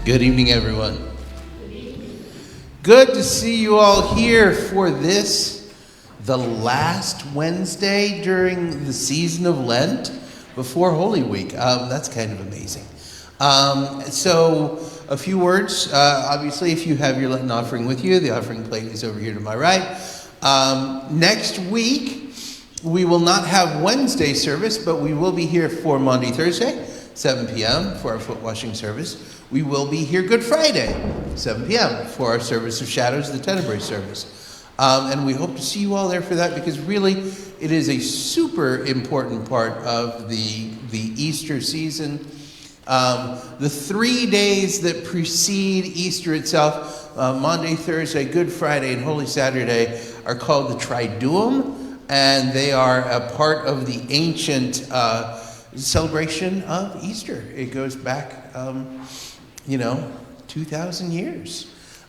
Good evening, everyone. Good to see you all here for this, the last Wednesday during the season of Lent before Holy Week. That's kind of amazing. So a few words. Obviously, if you have your Lenten offering with you, the offering plate is over here to my right. Next week, we will not have Wednesday service, but we will be here for Maundy Thursday, 7 p.m. for our foot washing service. We will be here Good Friday, 7 p.m. for our service of shadows, the Tenebrae service. And we hope to see you all there for that, because really it is a super important part of the Easter season. The 3 days that precede Easter itself, Maundy, Thursday, Good Friday, and Holy Saturday, are called the Triduum, and they are a part of the ancient celebration of Easter. It goes back 2,000 years.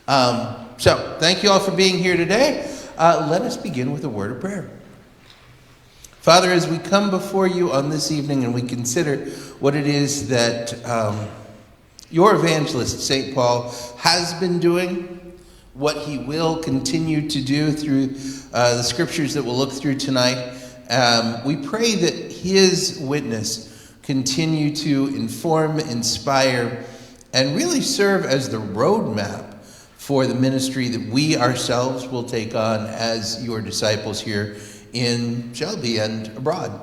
So thank you all for being here today. Let us begin with a word of prayer. Father, as we come before you on this evening and we consider what it is that your evangelist, St. Paul, has been doing, what he will continue to do through the scriptures that we'll look through tonight, we pray that his witness continue to inform, inspire, and really serve as the roadmap for the ministry that we ourselves will take on as your disciples here in Shelby and abroad.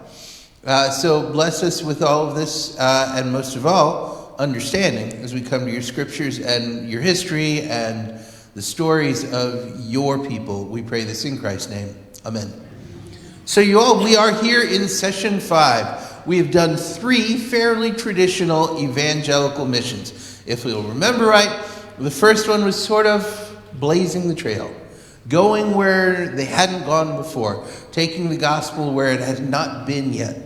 So bless us with all of this, and most of all, understanding as we come to your scriptures and your history and the stories of your people. We pray this in Christ's name. Amen. So we are here in session 5. We have done 3 fairly traditional evangelical missions. If we'll remember right, the first one was sort of blazing the trail, going where they hadn't gone before, taking the gospel where it had not been yet.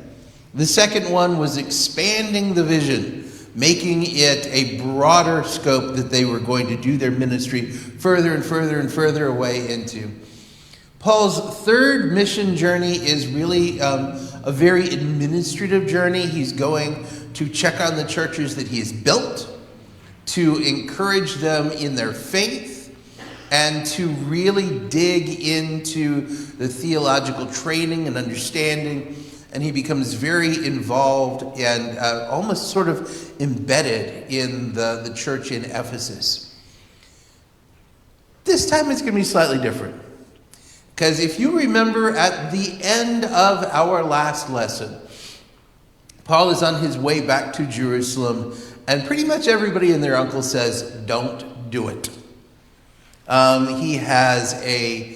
The second one was expanding the vision, making it a broader scope that they were going to do their ministry further and further and further away into. Paul's third mission journey is really a very administrative journey. He's going to check on the churches that he has built, to encourage them in their faith, and to really dig into the theological training and understanding. And he becomes very involved and almost sort of embedded in the church in Ephesus. This time it's going to be slightly different. Because if you remember at the end of our last lesson, Paul is on his way back to Jerusalem, and pretty much everybody and their uncle says, don't do it. He has a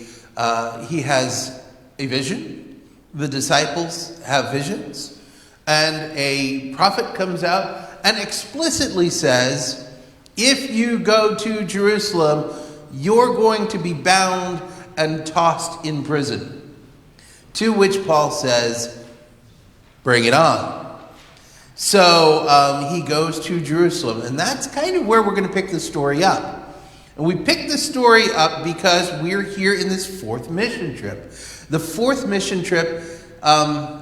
vision. The disciples have visions. And a prophet comes out and explicitly says, if you go to Jerusalem, you're going to be bound and tossed in prison. To which Paul says, bring it on. So he goes to Jerusalem, and that's kind of where we're going to pick the story up. And we pick the story up because we're here in this 4th mission trip. The 4th mission trip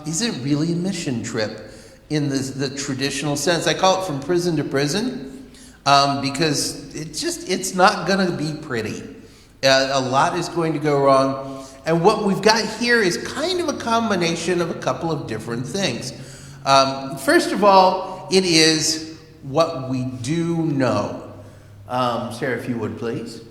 isn't really a mission trip in the traditional sense. I call it from prison to prison because it's not going to be pretty. A lot is going to go wrong. And what we've got here is kind of a combination of a couple of different things. First of all, it is what we do know. Sarah, if you would, please.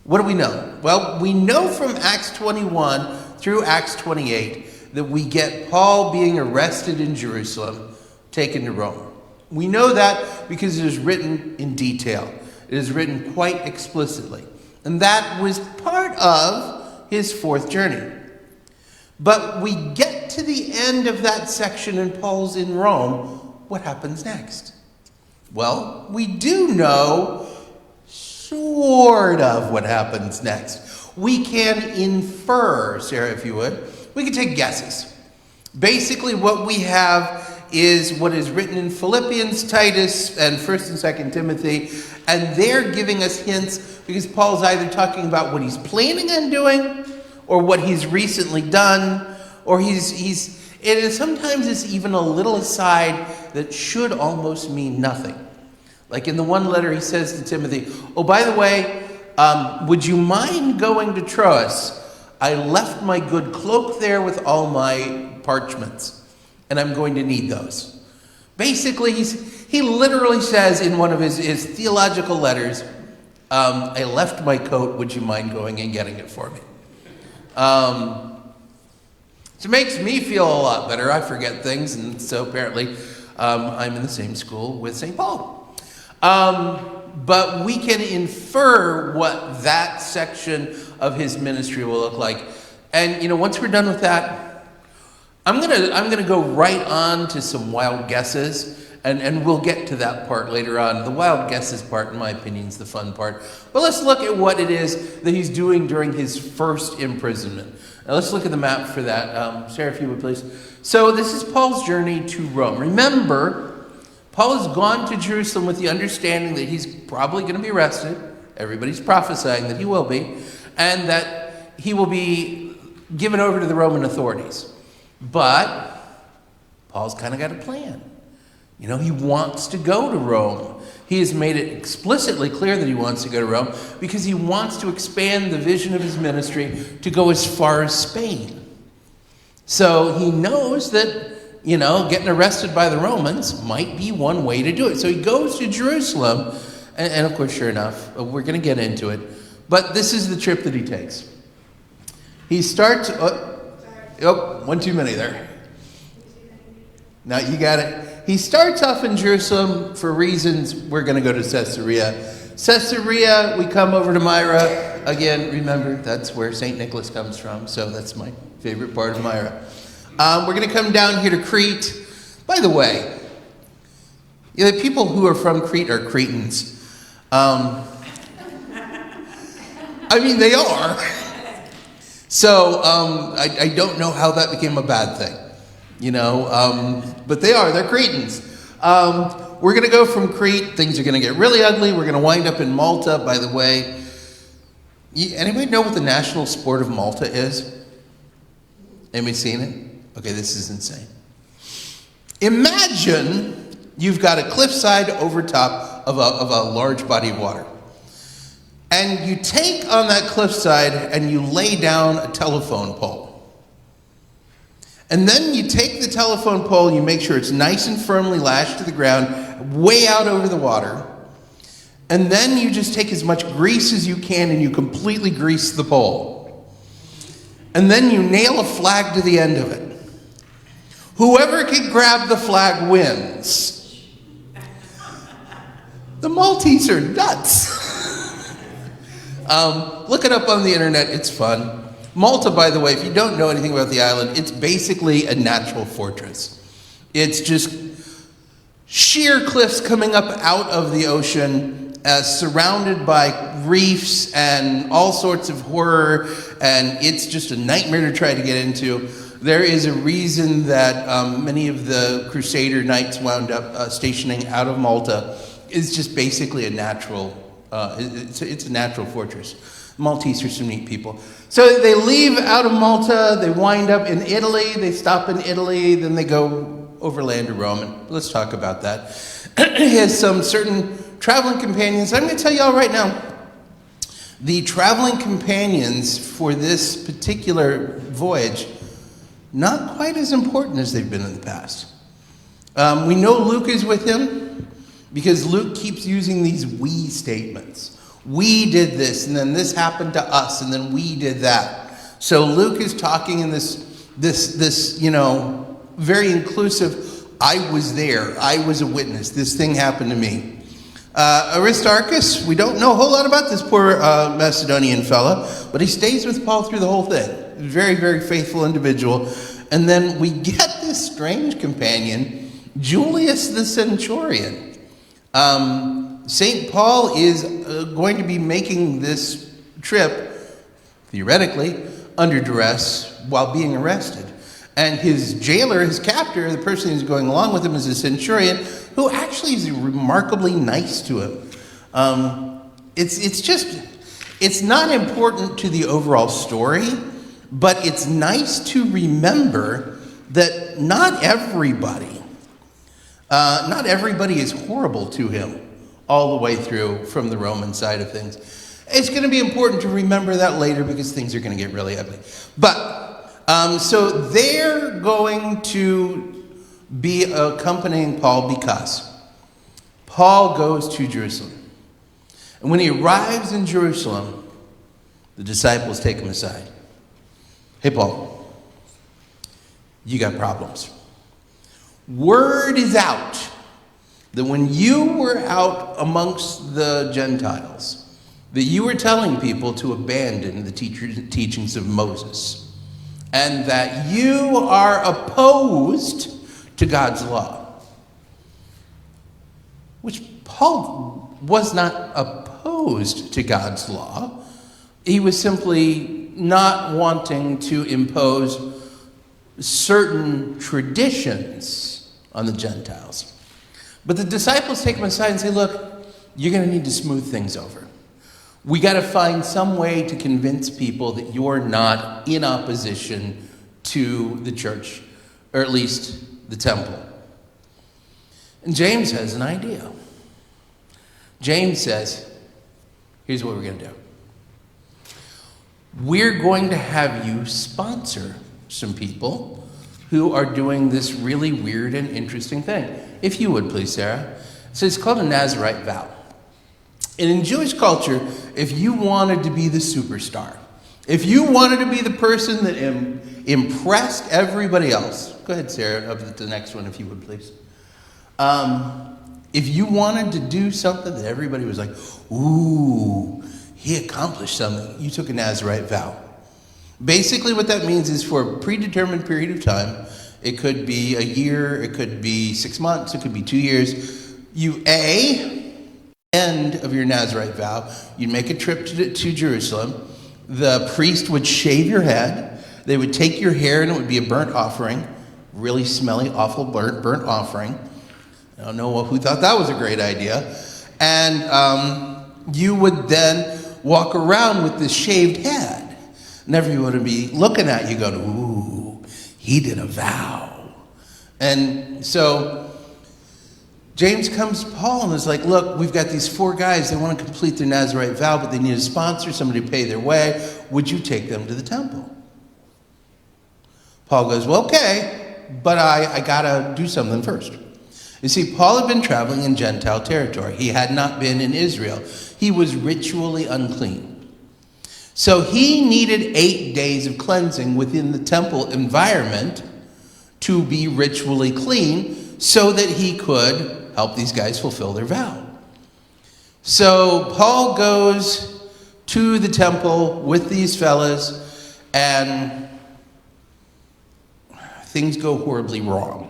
What do we know? Well, we know from Acts 21 through Acts 28 that we get Paul being arrested in Jerusalem, taken to Rome. We know that because it is written in detail. It is written quite explicitly. And that was part of his 4th journey. But we get to the end of that section and Paul's in Rome. What happens next? Well, we do know sort of what happens next. We can infer, Sarah, if you would. We can take guesses. Basically, what we have is what is written in Philippians, Titus, and 1st and 2nd Timothy. And they're giving us hints because Paul's either talking about what he's planning on doing, or what he's recently done, or and sometimes it's even a little aside that should almost mean nothing. Like in the one letter he says to Timothy, oh, by the way, would you mind going to Troas? I left my good cloak there with all my parchments, and I'm going to need those. Basically, he literally says in one of his theological letters, I left my coat, would you mind going and getting it for me? So it makes me feel a lot better. I forget things, and so apparently I'm in the same school with St. Paul. But we can infer what that section of his ministry will look like. And, once we're done with that, I'm gonna go right on to some wild guesses, and we'll get to that part later on. The wild guesses part, in my opinion, is the fun part. But let's look at what it is that he's doing during his first imprisonment. Now let's look at the map for that. Sarah, if you would please. So this is Paul's journey to Rome. Remember, Paul has gone to Jerusalem with the understanding that he's probably going to be arrested. Everybody's prophesying that he will be. And that he will be given over to the Roman authorities. But Paul's kind of got a plan. He wants to go to Rome. He has made it explicitly clear that he wants to go to Rome because he wants to expand the vision of his ministry to go as far as Spain. So he knows that, getting arrested by the Romans might be one way to do it. So he goes to Jerusalem, and of course, sure enough, we're going to get into it. But this is the trip that he takes. He starts... one too many there. Now you got it. He starts off in Jerusalem for reasons. We're going to go to Caesarea. Caesarea, we come over to Myra. Again, remember, that's where St. Nicholas comes from, so that's my favorite part of Myra. We're going to come down here to Crete. By the way, the people who are from Crete are Cretans. They are. So I don't know how that became a bad thing. But they're Cretans. We're going to go from Crete. Things are going to get really ugly. We're going to wind up in Malta, by the way. Anybody know what the national sport of Malta is? Anybody seen it? Okay, this is insane. Imagine you've got a cliffside over top of a large body of water. And you take on that cliffside and you lay down a telephone pole. And then you take the telephone pole, you make sure it's nice and firmly lashed to the ground, way out over the water. And then you just take as much grease as you can and you completely grease the pole. And then you nail a flag to the end of it. Whoever can grab the flag wins. The Maltese are nuts. Look it up on the internet, it's fun. Malta, by the way, if you don't know anything about the island, it's basically a natural fortress. It's just sheer cliffs coming up out of the ocean, surrounded by reefs and all sorts of horror, and it's just a nightmare to try to get into. There is a reason that many of the Crusader knights wound up stationing out of Malta. It's just basically a natural, it's a natural fortress. Maltese are some neat people. So they leave out of Malta, they wind up in Italy, they stop in Italy, then they go overland to Rome. And let's talk about that. He has some certain traveling companions. I'm going to tell you all right now, the traveling companions for this particular voyage, not quite as important as they've been in the past. We know Luke is with him because Luke keeps using these we statements. We did this, and then this happened to us, and then we did that. So Luke is talking in this very inclusive, I was there, I was a witness, this thing happened to me. Aristarchus, we don't know a whole lot about this poor Macedonian fella, but he stays with Paul through the whole thing. Very, very faithful individual. And then we get this strange companion, Julius the Centurion. St. Paul is going to be making this trip, theoretically, under duress while being arrested. And his jailer, his captor, the person who's going along with him is a centurion who actually is remarkably nice to him. It's not important to the overall story, but it's nice to remember that not everybody is horrible to him all the way through from the Roman side of things. It's going to be important to remember that later because things are going to get really ugly. But, so they're going to be accompanying Paul because Paul goes to Jerusalem. And when he arrives in Jerusalem, the disciples take him aside. Hey, Paul, you got problems. Word is out that when you were out amongst the Gentiles, that you were telling people to abandon the teachings of Moses, and that you are opposed to God's law. Which Paul was not opposed to God's law. He was simply not wanting to impose certain traditions on the Gentiles. But the disciples take him aside and say, look, you're going to need to smooth things over. We got to find some way to convince people that you're not in opposition to the church, or at least the temple. And James has an idea. James says, here's what we're going to do. We're going to have you sponsor some people who are doing this really weird and interesting thing. If you would, please, Sarah. So it's called a Nazirite vow. And in Jewish culture, if you wanted to be the superstar, if you wanted to be the person that impressed everybody else, go ahead, Sarah, up to the next one, if you would, please. If you wanted to do something that everybody was like, ooh, he accomplished something, you took a Nazirite vow. Basically what that means is for a predetermined period of time, it could be a year, it could be 6 months, it could be 2 years, you end of your Nazirite vow, you'd make a trip to Jerusalem, the priest would shave your head, they would take your hair and it would be a burnt offering, really smelly, awful burnt offering. I don't know who thought that was a great idea. And you would then walk around with this shaved head. And everyone would be looking at you going, ooh, he did a vow. And so James comes to Paul and is like, look, we've got these 4 guys. They want to complete their Nazirite vow, but they need a sponsor, somebody to pay their way. Would you take them to the temple? Paul goes, well, okay, but I got to do something first. You see, Paul had been traveling in Gentile territory. He had not been in Israel. He was ritually unclean. So he needed 8 days of cleansing within the temple environment to be ritually clean so that he could help these guys fulfill their vow. So Paul goes to the temple with these fellas, and things go horribly wrong.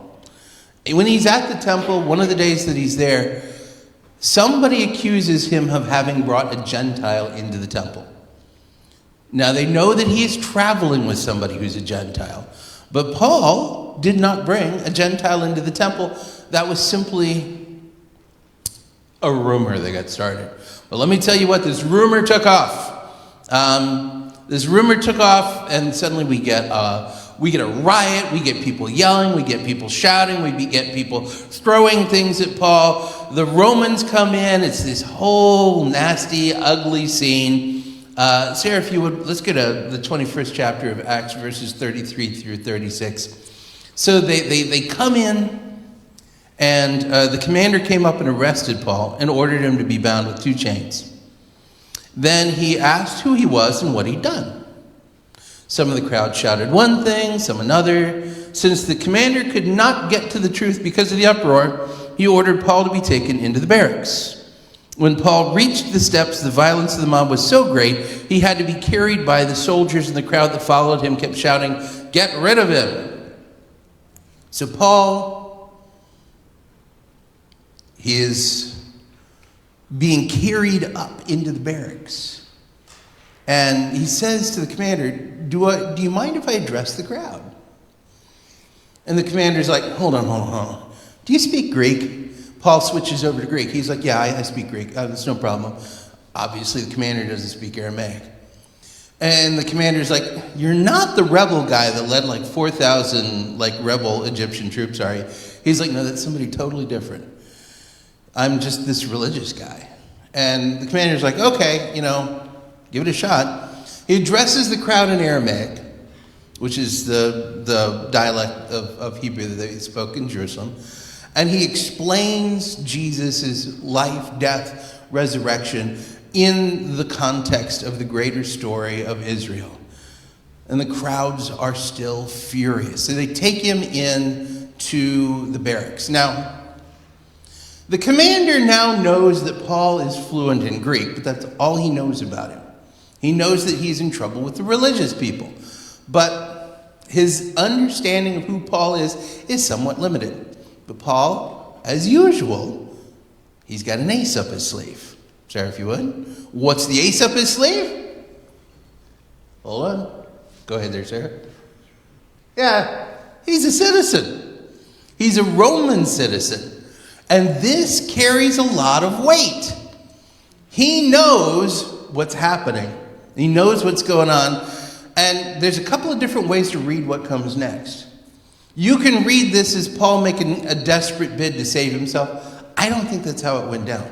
When he's at the temple, one of the days that he's there, somebody accuses him of having brought a Gentile into the temple. Now, they know that he is traveling with somebody who's a Gentile. But Paul did not bring a Gentile into the temple. That was simply a rumor that got started. But let me tell you what, this rumor took off. And suddenly we get a riot, we get people yelling, we get people shouting, we get people throwing things at Paul. The Romans come in, it's this whole nasty, ugly scene. Sarah, if you would, let's get the 21st chapter of Acts, verses 33 through 36. So they come in, and the commander came up and arrested Paul and ordered him to be bound with 2 chains. Then he asked who he was and what he'd done. Some of the crowd shouted one thing, some another. Since the commander could not get to the truth because of the uproar, he ordered Paul to be taken into the barracks. When Paul reached the steps, the violence of the mob was so great, he had to be carried by the soldiers, and the crowd that followed him kept shouting, "Get rid of him!" So Paul, he is being carried up into the barracks. And he says to the commander, do you mind if I address the crowd? And the commander's like, hold on. Do you speak Greek? Paul switches over to Greek. He's like, yeah, I speak Greek. That's no problem. Obviously, the commander doesn't speak Aramaic. And the commander's like, you're not the rebel guy that led like 4,000 like rebel Egyptian troops, are you? He's like, no, that's somebody totally different. I'm just this religious guy. And the commander's like, okay, give it a shot. He addresses the crowd in Aramaic, which is the dialect of Hebrew that they spoke in Jerusalem. And he explains Jesus' life, death, resurrection in the context of the greater story of Israel. And the crowds are still furious. So they take him in to the barracks. Now, the commander now knows that Paul is fluent in Greek, but that's all he knows about him. He knows that he's in trouble with the religious people. But his understanding of who Paul is somewhat limited. But Paul, as usual, he's got an ace up his sleeve. Sarah, if you would. What's the ace up his sleeve? Hold on. Go ahead there, Sarah. Yeah, he's a citizen. He's a Roman citizen. And this carries a lot of weight. He knows what's happening. He knows what's going on. And there's a couple of different ways to read what comes next. You can read this as Paul making a desperate bid to save himself. I don't think that's how it went down.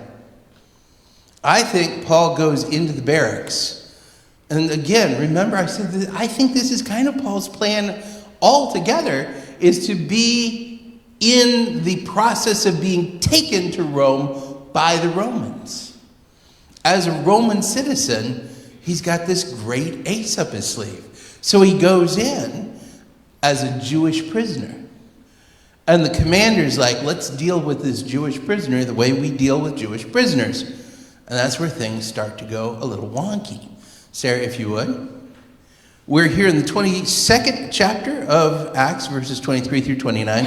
I think Paul goes into the barracks. And again, remember I said that I think this is kind of Paul's plan altogether, is to be in the process of being taken to Rome by the Romans. As a Roman citizen, he's got this great ace up his sleeve. So he goes in as a Jewish prisoner. And the commander's like, let's deal with this Jewish prisoner the way we deal with Jewish prisoners. And that's where things start to go a little wonky. Sarah, if you would. We're here in the 22nd chapter of Acts, verses 23 through 29.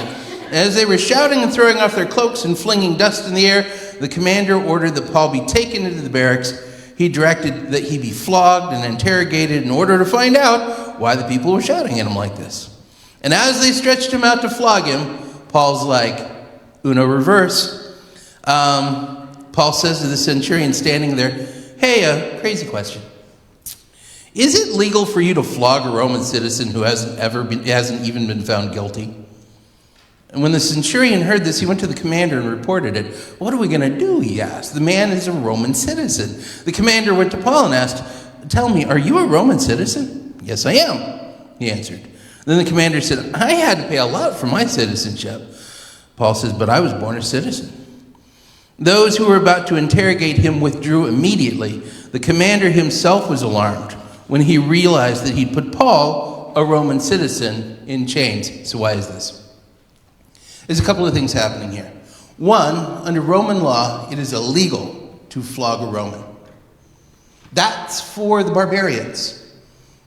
As they were shouting and throwing off their cloaks and flinging dust in the air, the commander ordered that Paul be taken into the barracks. He directed that he be flogged and interrogated in order to find out why the people were shouting at him like this. And as they stretched him out to flog him, Paul's like, uno reverse. Paul says to the centurion standing there, hey, crazy question. Is it legal for you to flog a Roman citizen who hasn't even been found guilty? And when the centurion heard this, he went to the commander and reported it. What are we going to do, he asked. The man is a Roman citizen. The commander went to Paul and asked, tell me, are you a Roman citizen? Yes, I am, he answered. Then the commander said, I had to pay a lot for my citizenship. Paul says, but I was born a citizen. Those who were about to interrogate him withdrew immediately. The commander himself was alarmed when he realized that he'd put Paul, a Roman citizen, in chains. So why is this? There's a couple of things happening here. One, under Roman law, it is illegal to flog a Roman. That's for the barbarians.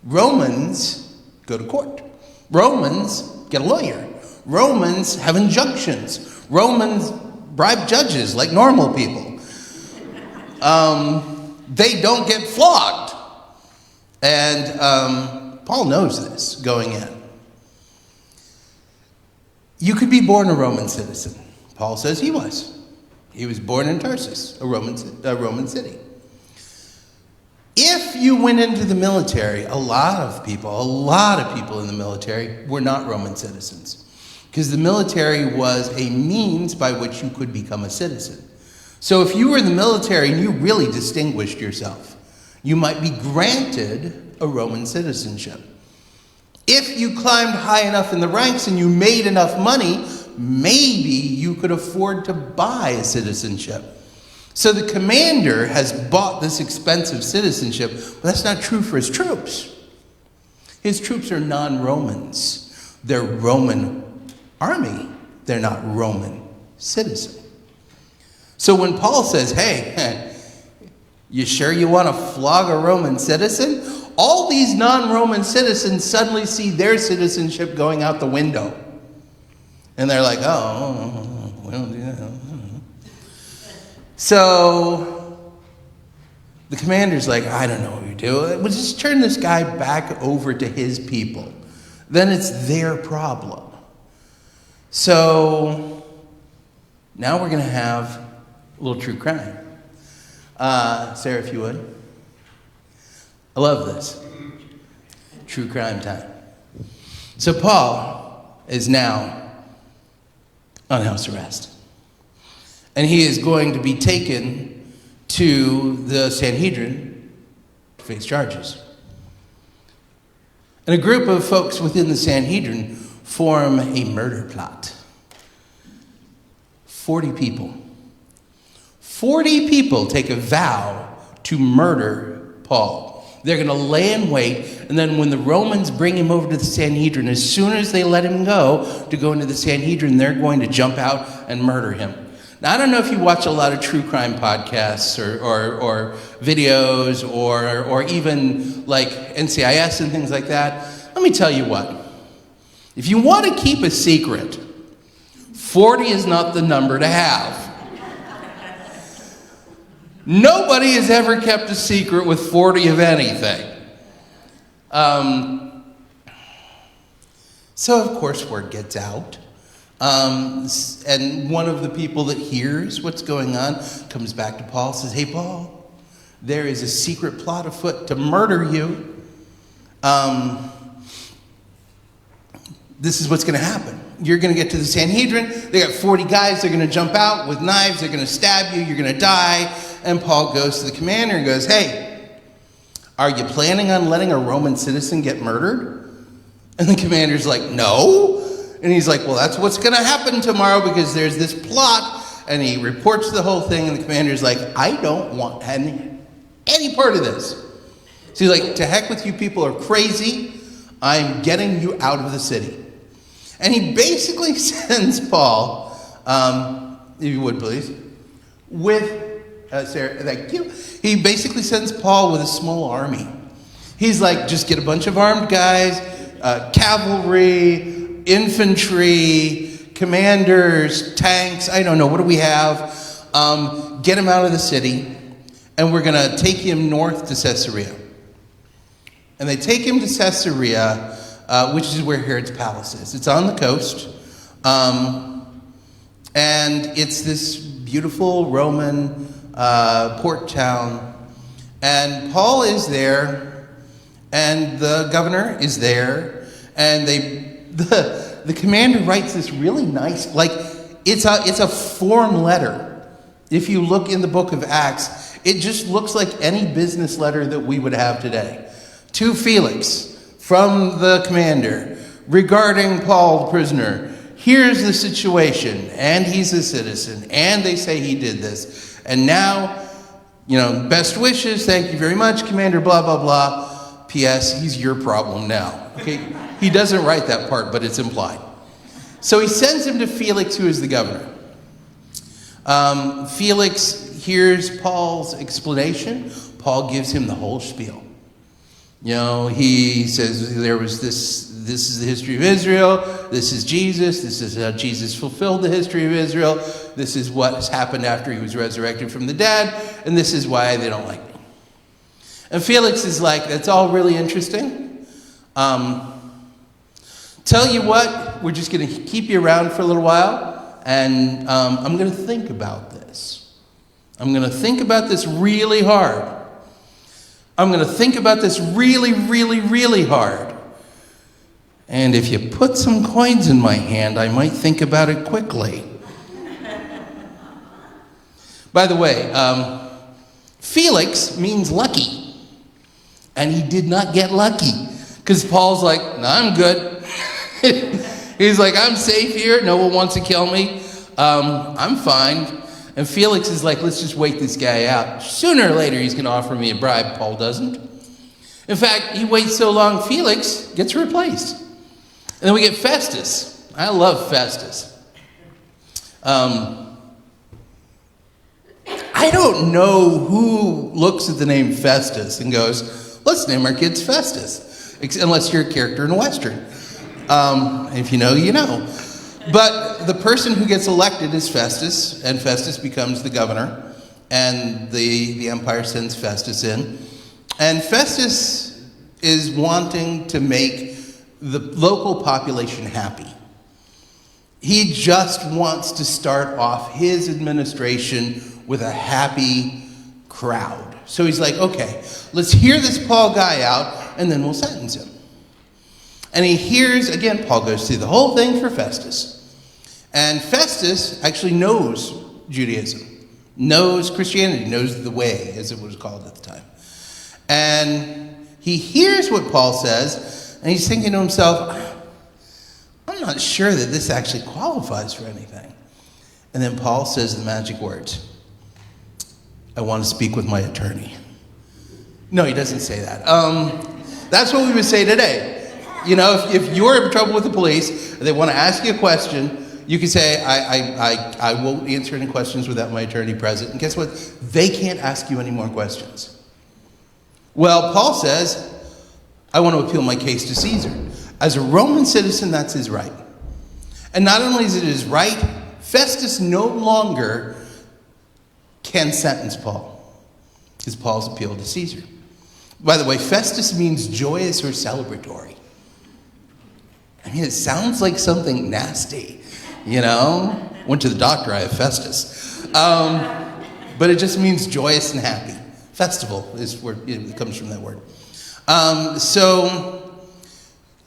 Romans go to court. Romans get a lawyer. Romans have injunctions. Romans bribe judges like normal people. They don't get flogged. And Paul knows this going in. You could be born a Roman citizen. Paul says he was. He was born in Tarsus, a Roman city. If you went into the military, a lot of people in the military were not Roman citizens. Because the military was a means by which you could become a citizen. So if you were in the military and you really distinguished yourself, you might be granted a Roman citizenship. If you climbed high enough in the ranks and you made enough money, maybe you could afford to buy a citizenship. So the commander has bought this expensive citizenship, but that's not true for his troops. His troops are non-Romans. They're Roman army. They're not Roman citizen. So when Paul says, hey, you sure you want to flog a Roman citizen? All these non-Roman citizens suddenly see their citizenship going out the window. And they're like, oh, we don't do that. So the commander's like, I don't know what you're doing. We'll just turn this guy back over to his people. Then it's their problem. So now we're going to have a little true crime. Sarah, if you would. I love this. True crime time. So Paul is now on house arrest. And he is going to be taken to the Sanhedrin to face charges. And a group of folks within the Sanhedrin form a murder plot. 40 people. 40 people take a vow to murder Paul. They're going to lay in wait, and then when the Romans bring him over to the Sanhedrin, as soon as they let him go to go into the Sanhedrin, they're going to jump out and murder him. Now, I don't know if you watch a lot of true crime podcasts or videos or even like NCIS and things like that. Let me tell you what. If you want to keep a secret, 40 is not the number to have. Nobody has ever kept a secret with 40 of anything. So, of course, word gets out. And one of the people that hears what's going on comes back to Paul and says, "Hey, Paul, there is a secret plot afoot to murder you. This is what's going to happen. You're going to get to the Sanhedrin. They got 40 guys. They're going to jump out with knives. They're going to stab you. You're going to die." And Paul goes to the commander and goes, "Hey, are you planning on letting a Roman citizen get murdered?" And the commander's like, "No." And he's like, "Well, that's what's going to happen tomorrow because there's this plot." And he reports the whole thing. And the commander's like, "I don't want any part of this." So he's like, "To heck with you, people are crazy. I'm getting you out of the city." And he basically sends Paul, if you would please, with, Sarah, thank you. He basically sends Paul with a small army. He's like, just get a bunch of armed guys, cavalry, infantry, commanders, tanks, I don't know, what do we have? Get him out of the city, and we're going to take him north to Caesarea. And they take him to Caesarea, which is where Herod's palace is. It's on the coast, and it's this beautiful Roman port town. And Paul is there, and the governor is there, and the commander writes this really nice, like it's a form letter. If you look in the book of Acts, it just looks like any business letter that we would have today. To Felix, from the commander, regarding Paul the prisoner, here's the situation, and he's a citizen, and they say he did this, and now, best wishes, thank you very much, Commander, blah, blah, blah. P.S., he's your problem now. Okay, he doesn't write that part, but it's implied. So he sends him to Felix, who is the governor. Felix hears Paul's explanation. Paul gives him the whole spiel. He says there was this is the history of Israel, this is Jesus, this is how Jesus fulfilled the history of Israel, this is what has happened after he was resurrected from the dead, and this is why they don't like me. And Felix is like, that's all really interesting. Tell you what, we're just going to keep you around for a little while, and I'm going to think about this. I'm going to think about this really hard. I'm going to think about this really, really, really hard. And if you put some coins in my hand, I might think about it quickly. By the way, Felix means lucky. And he did not get lucky. Because Paul's like, no, I'm good. He's like, I'm safe here. No one wants to kill me. I'm fine. And Felix is like, let's just wait this guy out. Sooner or later, he's going to offer me a bribe. Paul doesn't. In fact, he waits so long, Felix gets replaced. And then we get Festus. I love Festus. I don't know who looks at the name Festus and goes, let's name our kids Festus. Unless you're a character in a Western. If you know, you know. But the person who gets elected is Festus, and Festus becomes the governor, and the empire sends Festus in. And Festus is wanting to make the local population happy. He just wants to start off his administration with a happy crowd. So he's like, okay, let's hear this Paul guy out, and then we'll sentence him. And he hears, again, Paul goes through the whole thing for Festus. And Festus actually knows Judaism, knows Christianity, knows the way, as it was called at the time. And he hears what Paul says, and he's thinking to himself, I'm not sure that this actually qualifies for anything. And then Paul says the magic words, I want to speak with my attorney. No, he doesn't say that. That's what we would say today. You know, if you're in trouble with the police, and they want to ask you a question, you can say, I won't answer any questions without my attorney present. And guess what? They can't ask you any more questions. Well, Paul says, I want to appeal my case to Caesar. As a Roman citizen, that's his right. And not only is it his right, Festus no longer can sentence Paul, because Paul's appealed to Caesar. By the way, Festus means joyous or celebratory. I mean, it sounds like something nasty, you know? Went to the doctor, I have Festus. But it just means joyous and happy. Festival is where it comes from, that word. So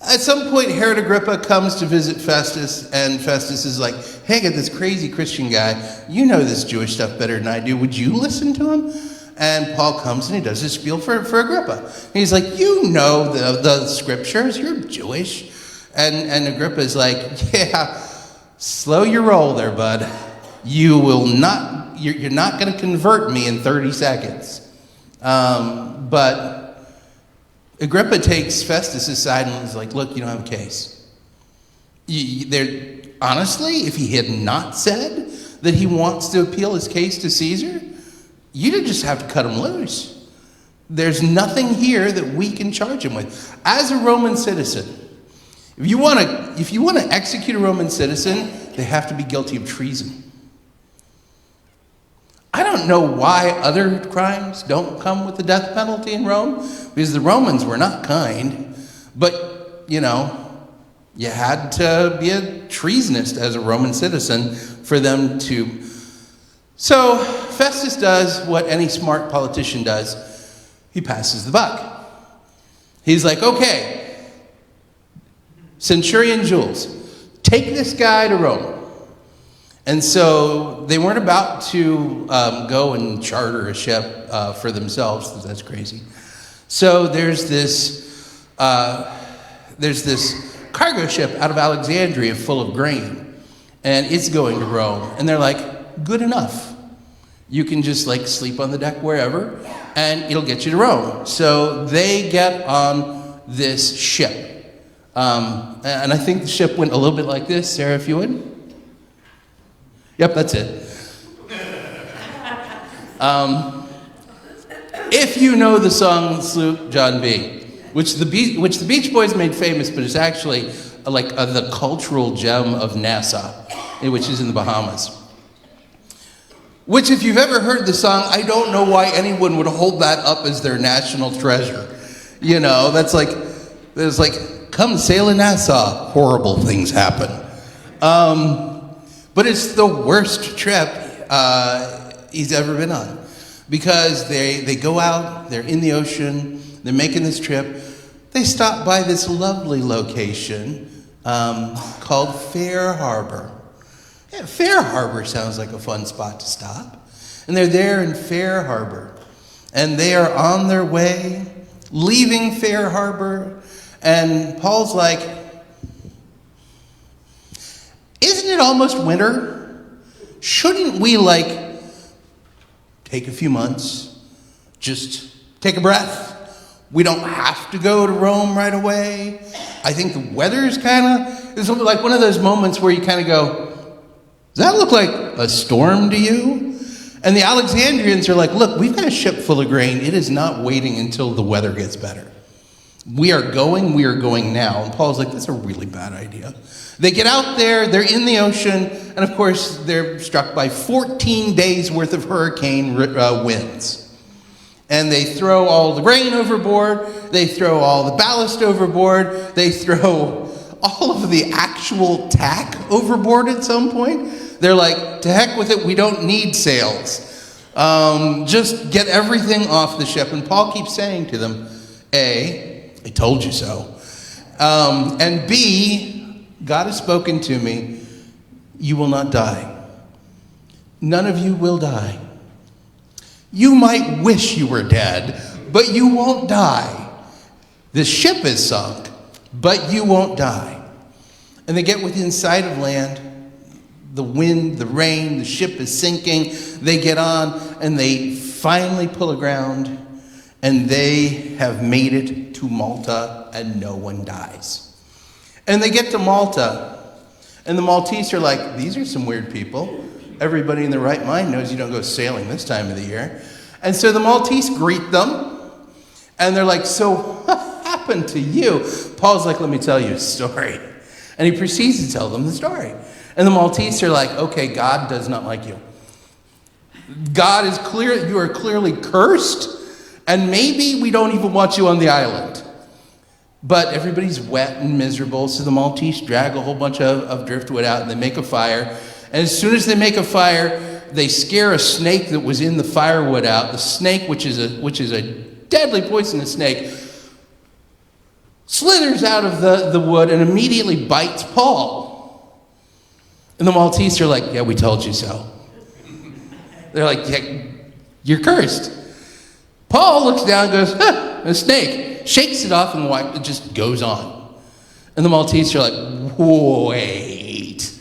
at some point, Herod Agrippa comes to visit Festus, and Festus is like, hey, I got this crazy Christian guy. You know this Jewish stuff better than I do. Would you listen to him? And Paul comes and he does his spiel for Agrippa. And he's like, you know the scriptures. You're Jewish. And Agrippa is like, yeah, slow your roll there, bud. You're not going to convert me in 30 seconds. But Agrippa takes Festus aside and is like, look, you don't have a case. Honestly, if he had not said that he wants to appeal his case to Caesar, you'd just have to cut him loose. There's nothing here that we can charge him with. As a Roman citizen, if you want to execute a Roman citizen, they have to be guilty of treason. I don't know why other crimes don't come with the death penalty in Rome, because the Romans were not kind. But, you had to be a treasonist as a Roman citizen for them to. So Festus does what any smart politician does. He passes the buck. He's like, okay, Centurion Jules, take this guy to Rome. And so they weren't about to go and charter a ship for themselves, because that's crazy. So there's this cargo ship out of Alexandria full of grain, and it's going to Rome. And they're like, good enough. You can just sleep on the deck wherever, and it'll get you to Rome. So they get on this ship. And I think the ship went a little bit like this. Sarah, if you would. Yep, that's it. If you know the song Salute John B., which the Beach Boys made famous, but it's actually the cultural gem of Nassau, which is in the Bahamas. Which, if you've ever heard the song, I don't know why anyone would hold that up as their national treasure. That's come sail in Nassau, horrible things happen. But it's the worst trip he's ever been on, because they go out, they're in the ocean, they're making this trip. They stop by this lovely location called Fair Harbor. Yeah, Fair Harbor sounds like a fun spot to stop. And they're there in Fair Harbor, and they are on their way, leaving Fair Harbor, and Paul's like, isn't it almost winter? Shouldn't we take a few months, just take a breath? We don't have to go to Rome right away. I think the weather is it's like one of those moments where you kind of go, does that look like a storm to you? And the Alexandrians are like, look, we've got a ship full of grain. It is not waiting until the weather gets better. We are going now. And Paul's like, that's a really bad idea. They get out there, they're in the ocean, and of course they're struck by 14 days worth of hurricane winds. And they throw all the grain overboard, they throw all the ballast overboard, they throw all of the actual tack overboard at some point. They're like, to heck with it, we don't need sails. Just get everything off the ship. And Paul keeps saying to them, A, I told you so. And B, God has spoken to me, you will not die. none of you will die. You might wish you were dead, but you won't die. The ship is sunk, but you won't die. And they get within sight of land. The wind, the rain, the ship is sinking. They get on, and they finally pull aground, and they have made it to Malta, and no one dies. And they get to Malta, and the Maltese are like, these are some weird people. Everybody in their right mind knows you don't go sailing this time of the year. And so the Maltese greet them, and they're like, so what happened to you? Paul's like, let me tell you a story. And he proceeds to tell them the story. And the Maltese are like, okay, God does not like you. God is clear, you are clearly cursed, and maybe we don't even want you on the island. But everybody's wet and miserable, so the Maltese drag a whole bunch of driftwood out, and they make a fire. And as soon as they make a fire, they scare a snake that was in the firewood out. The snake, which is a deadly poisonous snake, slithers out of the wood and immediately bites Paul. And the Maltese are like, yeah, we told you so. They're like, yeah, you're cursed. Paul looks down and goes, a snake. Shakes it off and it just goes on. And the Maltese are like, wait.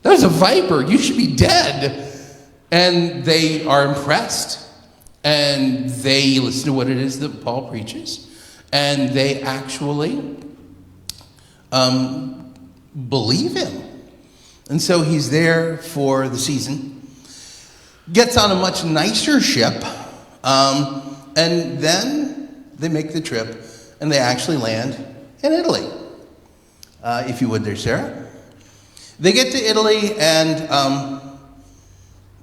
That was a viper. You should be dead. And they are impressed. And they listen to what it is that Paul preaches. And they actually believe him. And so he's there for the season. Gets on a much nicer ship. And then they make the trip. And they actually land in Italy. If you would there, Sarah. They get to Italy, and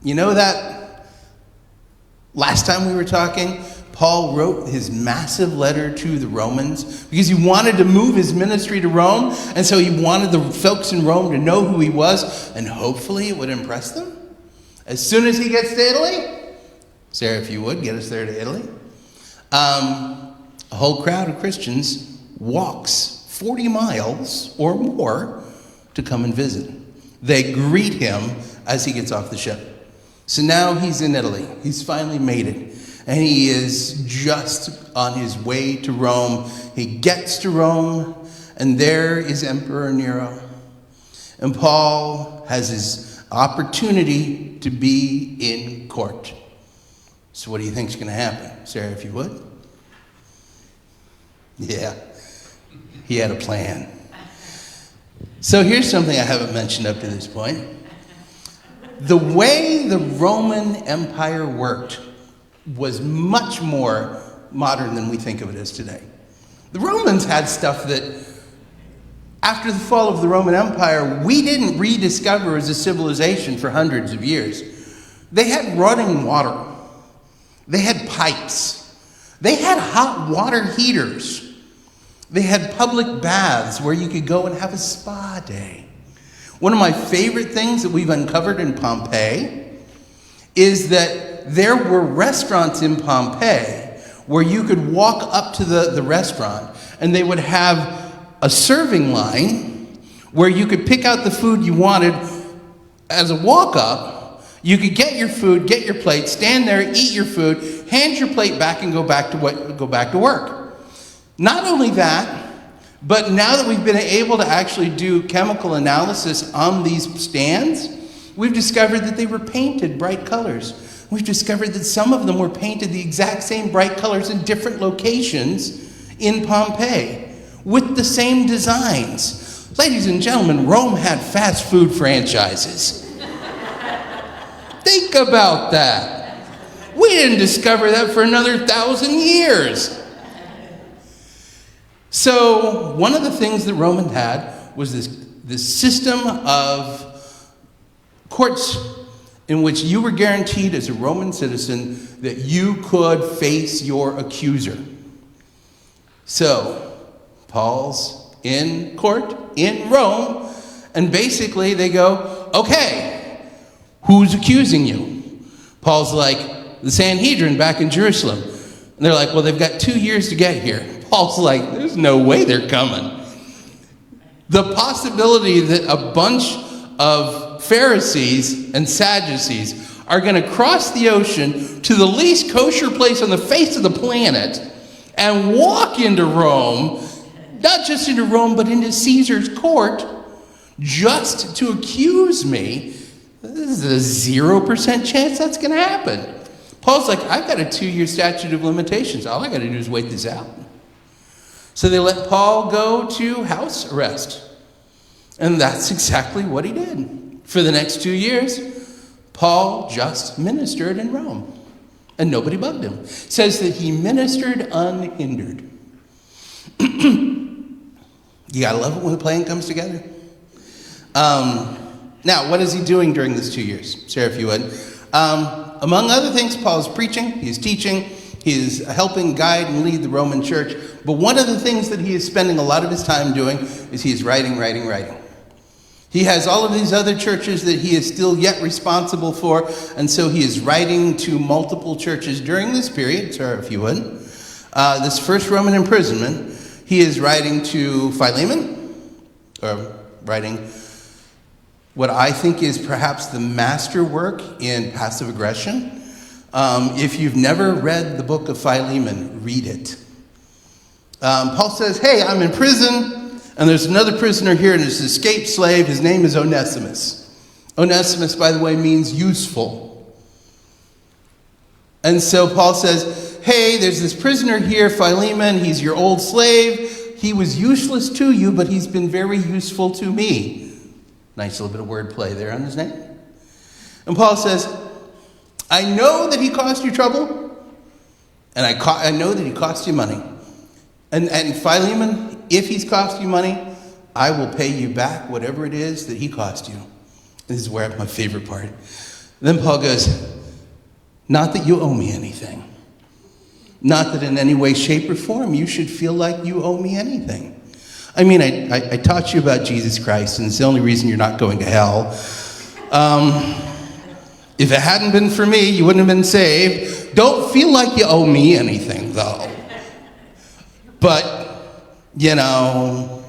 you know that last time we were talking, Paul wrote his massive letter to the Romans because he wanted to move his ministry to Rome, and so he wanted the folks in Rome to know who he was, and hopefully it would impress them. As soon as he gets to Italy, Sarah, if you would, get us there to Italy, a whole crowd of Christians walks 40 miles or more to come and visit. They greet him as he gets off the ship. So now he's in Italy. He's finally made it. And he is just on his way to Rome. He gets to Rome, and there is Emperor Nero. And Paul has his opportunity to be in court. So what do you think is going to happen? Sarah, if you would. Yeah, he had a plan. So here's something I haven't mentioned up to this point. The way the Roman Empire worked was much more modern than we think of it as today. The Romans had stuff that, after the fall of the Roman Empire, we didn't rediscover as a civilization for hundreds of years. They had running water. They had pipes. They had hot water heaters. They had public baths where you could go and have a spa day. One of my favorite things that we've uncovered in Pompeii is that there were restaurants in Pompeii where you could walk up to the restaurant, and they would have a serving line where you could pick out the food you wanted as a walk-up. You could get your food, get your plate, stand there, eat your food, hand your plate back, and go back to work. Not only that, but now that we've been able to actually do chemical analysis on these stands, we've discovered that they were painted bright colors. We've discovered that some of them were painted the exact same bright colors in different locations in Pompeii with the same designs. Ladies and gentlemen, Rome had fast food franchises. Think about that. We didn't discover that for another 1,000 years. So one of the things that Roman had was this system of courts in which you were guaranteed as a Roman citizen that you could face your accuser. So Paul's in court in Rome, and basically they go, okay, who's accusing you? Paul's like, the Sanhedrin back in Jerusalem. And they're like, well, they've got 2 years to get here. Paul's like, there's no way they're coming. The possibility that a bunch of Pharisees and Sadducees are going to cross the ocean to the least kosher place on the face of the planet and walk into Rome, not just into Rome, but into Caesar's court, just to accuse me. This is a 0% chance that's going to happen. Paul's like, I've got a 2-year statute of limitations. All I got to do is wait this out. So they let Paul go to house arrest. And that's exactly what he did. For the next 2 years, Paul just ministered in Rome. And nobody bugged him. It says that he ministered unhindered. You gotta love it when the plan comes together. Now, what is he doing during this 2 years? Sarah, if you would. Among other things, Paul is preaching, he's teaching, he's helping guide and lead the Roman church. But one of the things that he is spending a lot of his time doing is he is writing. He has all of these other churches that he is still yet responsible for, and so he is writing to multiple churches during this period. Sarah, if you would. This first Roman imprisonment, he is writing to Philemon, or writing what I think is perhaps the masterwork in passive aggression. If you've never read the book of Philemon, read it. Paul says, hey, I'm in prison, and there's another prisoner here, and it's an escaped slave. His name is Onesimus. Onesimus, by the way, means useful. And so Paul says, hey, there's this prisoner here, Philemon. He's your old slave. He was useless to you, but he's been very useful to me. Nice little bit of wordplay there on his name. And Paul says, I know that he caused you trouble, and I know that he cost you money. And Philemon, if he's cost you money, I will pay you back whatever it is that he cost you. This is where my favorite part. Then Paul goes, not that you owe me anything. Not that in any way, shape, or form you should feel like you owe me anything. I mean, I taught you about Jesus Christ, and it's the only reason you're not going to hell. If it hadn't been for me, you wouldn't have been saved. Don't feel like you owe me anything, though. But, you know,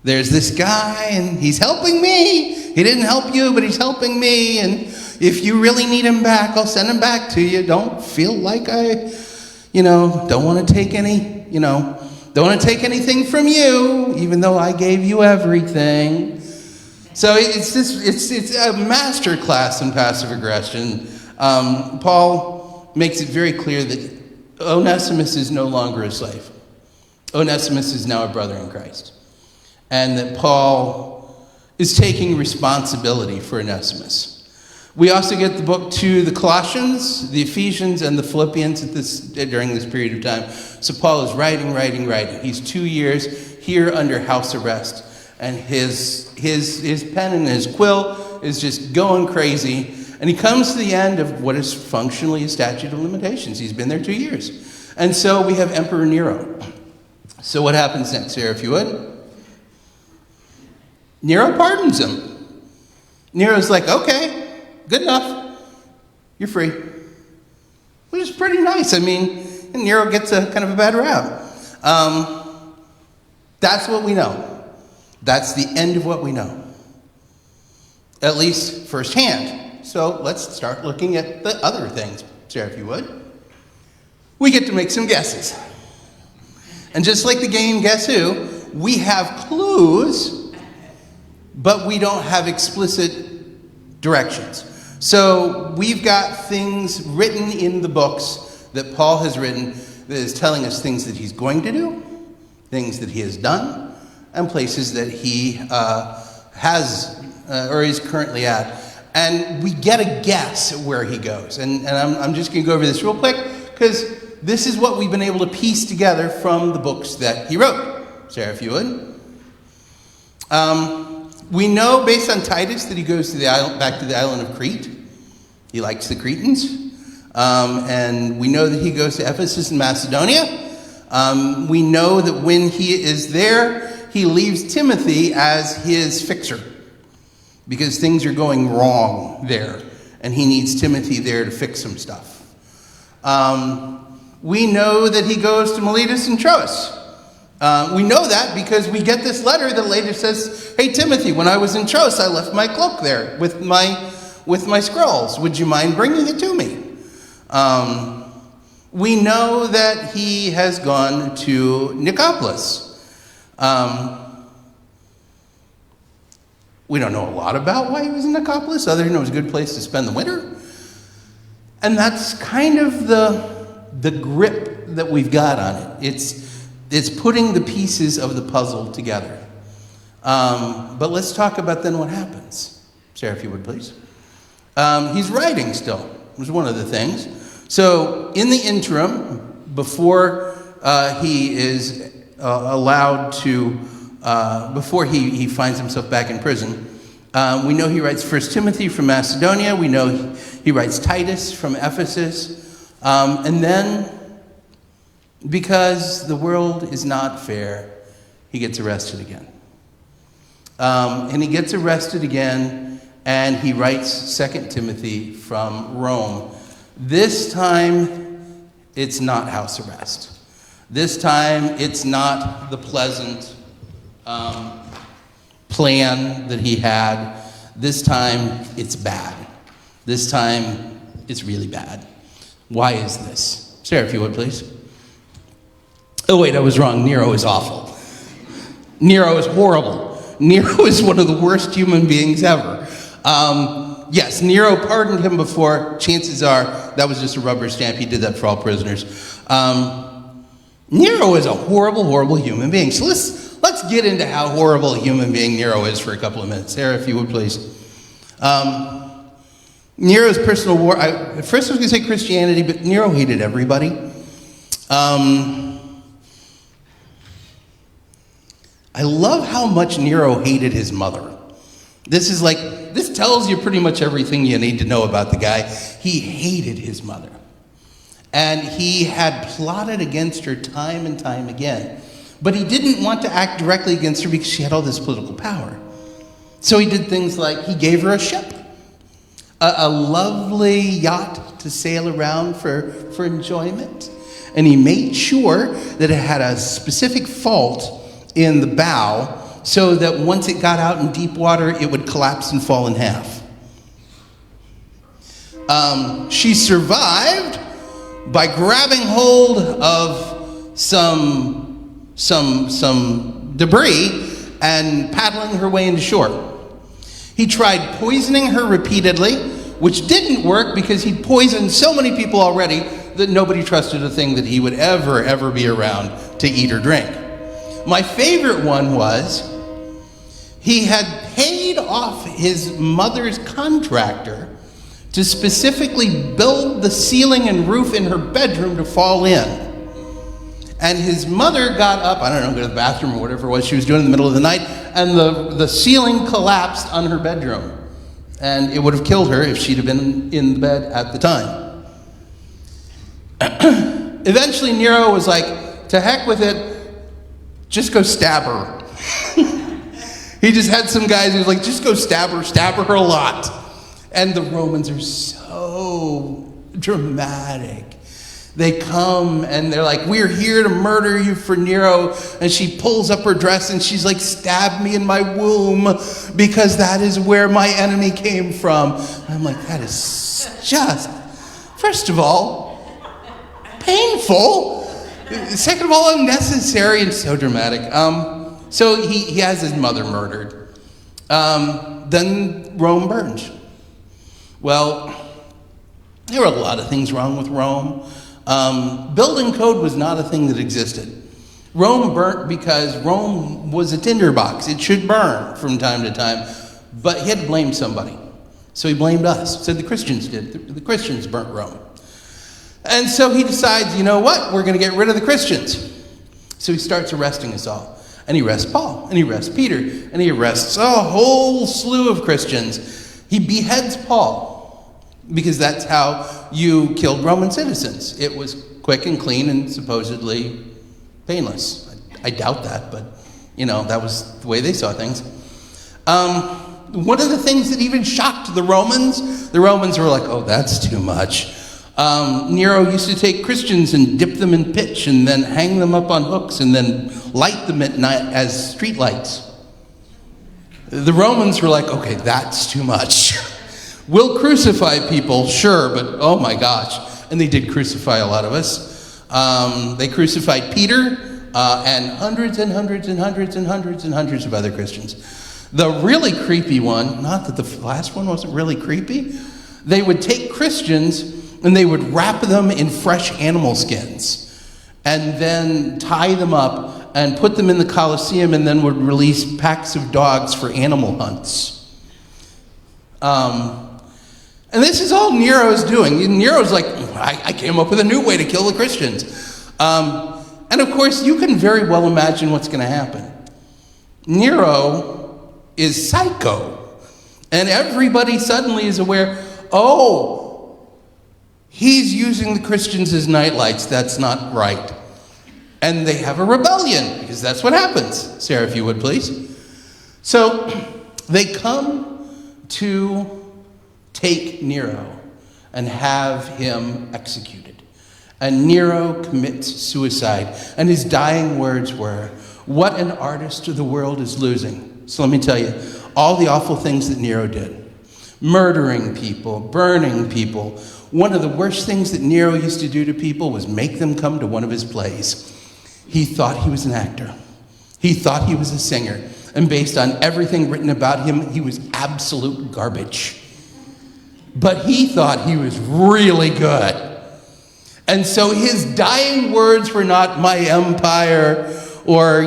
there's this guy, and he's helping me. He didn't help you, but he's helping me. And if you really need him back, I'll send him back to you. Don't feel like I, don't want to take don't want to take anything from you, even though I gave you everything. So it's a master class in passive aggression. Paul makes it very clear that Onesimus is no longer a slave. Onesimus is now a brother in Christ. And that Paul is taking responsibility for Onesimus. We also get the book to the Colossians, the Ephesians, and the Philippians during this period of time. So Paul is writing. He's 2 years here under house arrest. And his pen and his quill is just going crazy. And he comes to the end of what is functionally a statute of limitations. He's been there 2 years. And so we have Emperor Nero. So what happens next, Sarah, if you would? Nero pardons him. Nero's like, okay, good enough. You're free. Which is pretty nice. I mean, Nero gets a kind of a bad rap. That's what we know. That's the end of what we know. At least firsthand. So let's start looking at the other things, Sarah, if you would. We get to make some guesses. And just like the game Guess Who, we have clues, but we don't have explicit directions. So we've got things written in the books that Paul has written that is telling us things that he's going to do, things that he has done, and places that he has or is currently at. And we get a guess at where he goes. And I'm just going to go over this real quick because this is what we've been able to piece together from the books that he wrote. Sarah, if you would. We know based on Titus that he goes to back to the island of Crete. He likes the Cretans. And we know that he goes to Ephesus and Macedonia. We know that when he is there, he leaves Timothy as his fixer because things are going wrong there, and he needs Timothy there to fix some stuff. We know that he goes to Miletus and Troas, We know that because we get this letter that later says, "Hey Timothy, when I was in Troas, I left my cloak there with my scrolls. Would you mind bringing it to me?" We know that he has gone to Nicopolis. We don't know a lot about why he was in Nicopolis, other than it was a good place to spend the winter. And that's kind of the grip that we've got on it. It's putting the pieces of the puzzle together. But let's talk about then what happens. Sarah, if you would, please. He's writing still, was one of the things. So in the interim, before he is allowed to, before he finds himself back in prison, we know he writes 1 Timothy from Macedonia. We know he writes Titus from Ephesus. And then, because the world is not fair, he gets arrested again. And he gets arrested again, and he writes 2 Timothy from Rome. This time, it's not house arrest. This time, it's not the pleasant plan that he had. This time, it's bad. This time, it's really bad. Why is this? Sarah, if you would, please. Oh, wait, I was wrong. Nero is awful. Nero is horrible. Nero is one of the worst human beings ever. Yes, Nero pardoned him before. Chances are that was just a rubber stamp. He did that for all prisoners. Nero is a horrible, horrible human being. So let's get into how horrible a human being Nero is for a couple of minutes. Sarah, if you would, please. Nero's personal war. At first I was going to say Christianity, but Nero hated everybody. I love how much Nero hated his mother. This tells you pretty much everything you need to know about the guy. He hated his mother. And he had plotted against her time and time again. But he didn't want to act directly against her because she had all this political power. So he did things like he gave her a ship, a lovely yacht to sail around for enjoyment. And he made sure that it had a specific fault in the bow so that once it got out in deep water, it would collapse and fall in half. She survived by grabbing hold of some debris and paddling her way into shore. He tried poisoning her repeatedly, which didn't work because he'd poisoned so many people already that nobody trusted a thing that he would ever be around to eat or drink. My favorite one was he had paid off his mother's contractor to specifically build the ceiling and roof in her bedroom to fall in. And his mother got up, I don't know, go to the bathroom or whatever it was she was doing in the middle of the night, and the ceiling collapsed on her bedroom. And it would have killed her if she'd have been in the bed at the time. Eventually Nero was like, to heck with it, just go stab her. He just had some guys who was like, just go stab her a lot. And the Romans are so dramatic. They come and they're like, we're here to murder you for Nero. And she pulls up her dress and she's like, stab me in my womb because that is where my enemy came from. And I'm like, that is just, first of all, painful. Second of all, unnecessary and so dramatic. So he has his mother murdered. Then Rome burns. Well, there were a lot of things wrong with Rome. Building code was not a thing that existed. Rome burnt because Rome was a tinderbox. It should burn from time to time. But he had to blame somebody. So he blamed us. Said the Christians did. The Christians burnt Rome. And so he decides, you know what? We're going to get rid of the Christians. So he starts arresting us all. And he arrests Paul. And he arrests Peter. And he arrests a whole slew of Christians. He beheads Paul. Because that's how you killed Roman citizens. It was quick and clean and supposedly painless. I doubt that, but, that was the way they saw things. One of the things that even shocked the Romans were like, oh, that's too much. Nero used to take Christians and dip them in pitch and then hang them up on hooks and then light them at night as streetlights. The Romans were like, okay, that's too much. We'll crucify people, sure, but oh my gosh. And they did crucify a lot of us. They crucified Peter and hundreds and hundreds and hundreds and hundreds and hundreds of other Christians. The really creepy one, not that the last one wasn't really creepy, they would take Christians and they would wrap them in fresh animal skins and then tie them up and put them in the Colosseum and then would release packs of dogs for animal hunts. And this is all Nero's doing. Nero's like, I came up with a new way to kill the Christians. And of course, you can very well imagine what's going to happen. Nero is psycho. And everybody suddenly is aware, oh, he's using the Christians as nightlights. That's not right. And they have a rebellion, because that's what happens. Sarah, if you would, please. So they come to take Nero and have him executed. And Nero commits suicide. And his dying words were, what an artist the world is losing. So let me tell you, all the awful things that Nero did. Murdering people, burning people. One of the worst things that Nero used to do to people was make them come to one of his plays. He thought he was an actor. He thought he was a singer. And based on everything written about him, he was absolute garbage. But he thought he was really good. And so his dying words were not my empire or,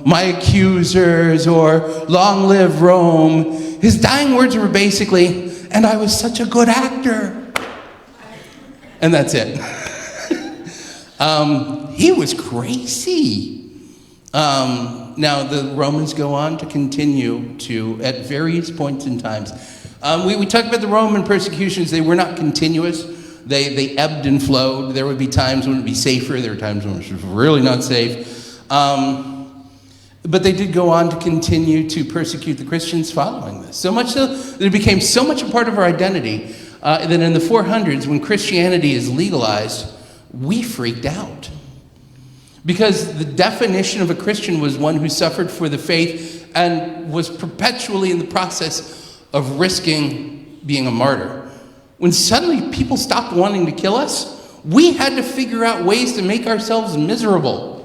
my accusers or long live Rome. His dying words were basically, and I was such a good actor. And that's it. He was crazy. Now, the Romans go on to continue to, at various points in times. We talked about the Roman persecutions. They were not continuous. They ebbed and flowed. There would be times when it would be safer. There were times when it was really not safe. But they did go on to continue to persecute the Christians following this. So much so that it became so much a part of our identity that in the 400s, when Christianity is legalized, we freaked out. Because the definition of a Christian was one who suffered for the faith and was perpetually in the process of risking being a martyr. When suddenly people stopped wanting to kill us, we had to figure out ways to make ourselves miserable.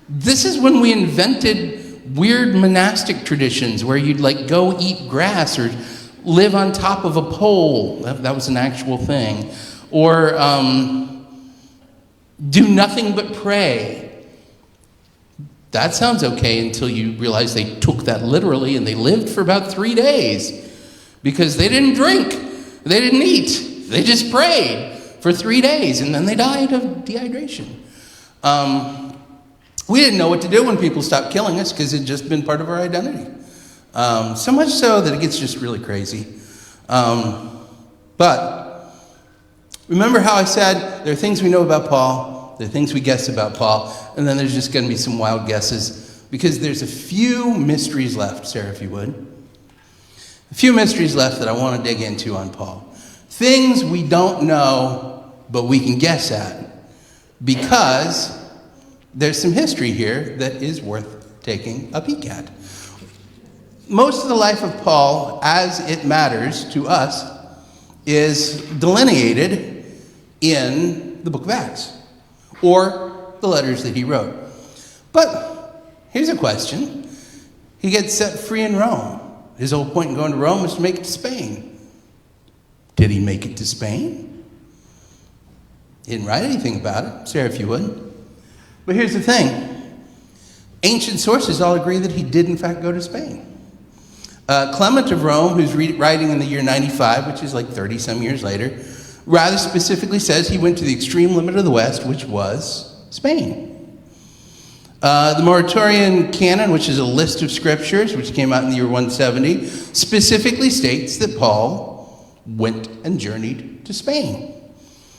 This is when we invented weird monastic traditions where you'd go eat grass or live on top of a pole. That was an actual thing. Or do nothing but pray. That sounds okay until you realize they took that literally and they lived for about 3 days because they didn't drink, they didn't eat, they just prayed for 3 days and then they died of dehydration. We didn't know what to do when people stopped killing us because it had just been part of our identity. So much so that it gets just really crazy. But remember how I said there are things we know about Paul, there are things we guess about Paul, and then there's just going to be some wild guesses because there's a few mysteries left, Sarah, if you would. A few mysteries left that I want to dig into on Paul. Things we don't know, but we can guess at because there's some history here that is worth taking a peek at. Most of the life of Paul, as it matters to us, is delineated in the book of Acts, or the letters that he wrote. But here's a question. He gets set free in Rome. His whole point in going to Rome was to make it to Spain. Did he make it to Spain? He didn't write anything about it. Sarah, if you would. But here's the thing. Ancient sources all agree that he did, in fact, go to Spain. Clement of Rome, who's writing in the year 95, which is 30-some years later, rather specifically says he went to the extreme limit of the West, which was Spain. The Muratorian Canon, which is a list of scriptures, which came out in the year 170, specifically states that Paul went and journeyed to Spain.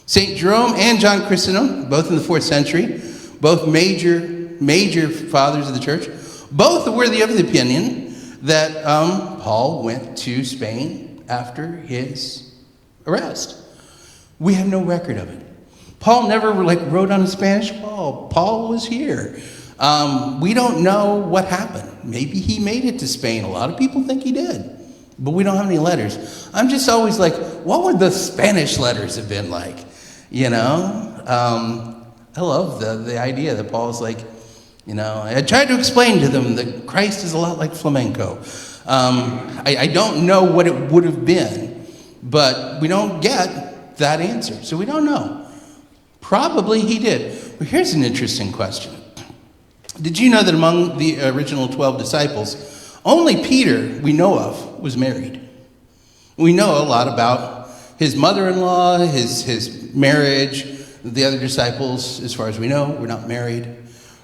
St. Jerome and John Chrysostom, both in the 4th century, both major fathers of the church, both were of the opinion that Paul went to Spain after his arrest. We have no record of it. Paul never wrote on a Spanish wall. Paul was here. We don't know what happened. Maybe he made it to Spain. A lot of people think he did, but we don't have any letters. I'm just always like, what would the Spanish letters have been like? You know, I love the idea that Paul's like, you know, I tried to explain to them that Christ is a lot like flamenco. I don't know what it would have been, but we don't get that answer, so we don't know. Probably he did. But here's an interesting question. Did you know that among the original 12 disciples, only Peter, we know of, was married? We know a lot about his mother-in-law, his marriage. The other disciples, as far as we know, were not married.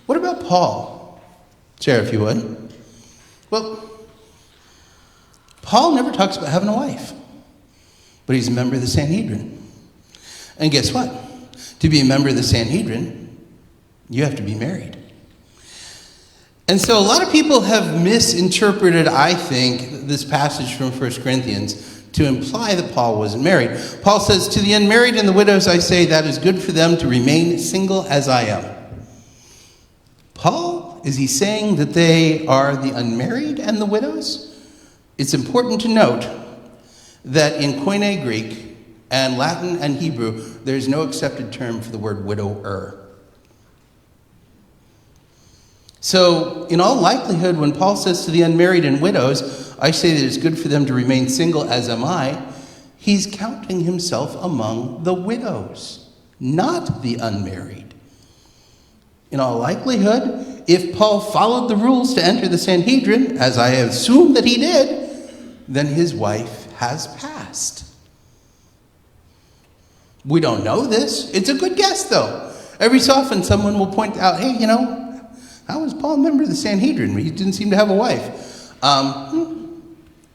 What about Paul? Sarah, if you would. Well, Paul never talks about having a wife, but he's a member of the Sanhedrin. And guess what? To be a member of the Sanhedrin, you have to be married. And so a lot of people have misinterpreted, I think, this passage from 1 Corinthians to imply that Paul wasn't married. Paul says, "To the unmarried and the widows I say, that is good for them to remain single as I am." Paul, is he saying that they are the unmarried and the widows? It's important to note that in Koine Greek and Latin and Hebrew, there's no accepted term for the word widower. So, in all likelihood, when Paul says to the unmarried and widows, I say that it's good for them to remain single as am I, he's counting himself among the widows, not the unmarried. In all likelihood, if Paul followed the rules to enter the Sanhedrin, as I assume that he did, then his wife has passed. We don't know this. It's a good guess, though. Every so often, someone will point out, hey, you know, how was Paul a member of the Sanhedrin? He didn't seem to have a wife.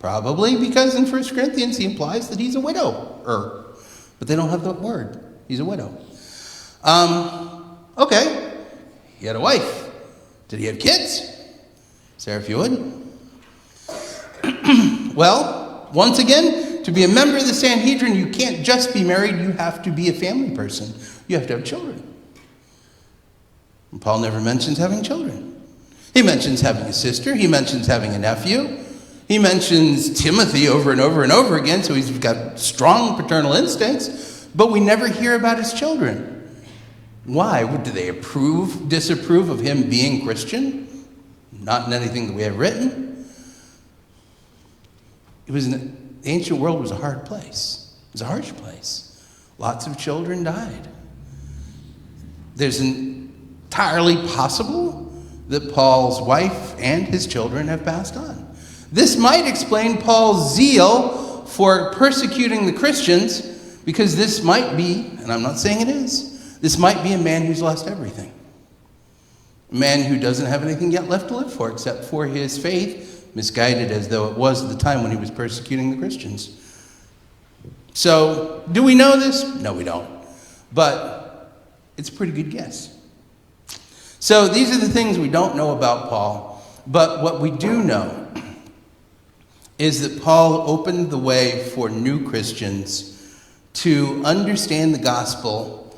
Probably because in 1 Corinthians he implies that he's a widower. But they don't have that word. He's a widow. Okay. He had a wife. Did he have kids? Sarah, if you would. Well, once again, to be a member of the Sanhedrin, you can't just be married. You have to be a family person. You have to have children. And Paul never mentions having children. He mentions having a sister. He mentions having a nephew. He mentions Timothy over and over and over again, so he's got strong paternal instincts, but we never hear about his children. Why? Do they disapprove of him being Christian? Not in anything that we have written. The ancient world was a hard place. It was a harsh place. Lots of children died. There's entirely possible that Paul's wife and his children have passed on. This might explain Paul's zeal for persecuting the Christians, because this might be, and I'm not saying it is, this might be a man who's lost everything. A man who doesn't have anything yet left to live for except for his faith, misguided as though it was at the time when he was persecuting the Christians. So, do we know this? No, we don't. But it's a pretty good guess. So, these are the things we don't know about Paul. But what we do know is that Paul opened the way for new Christians to understand the gospel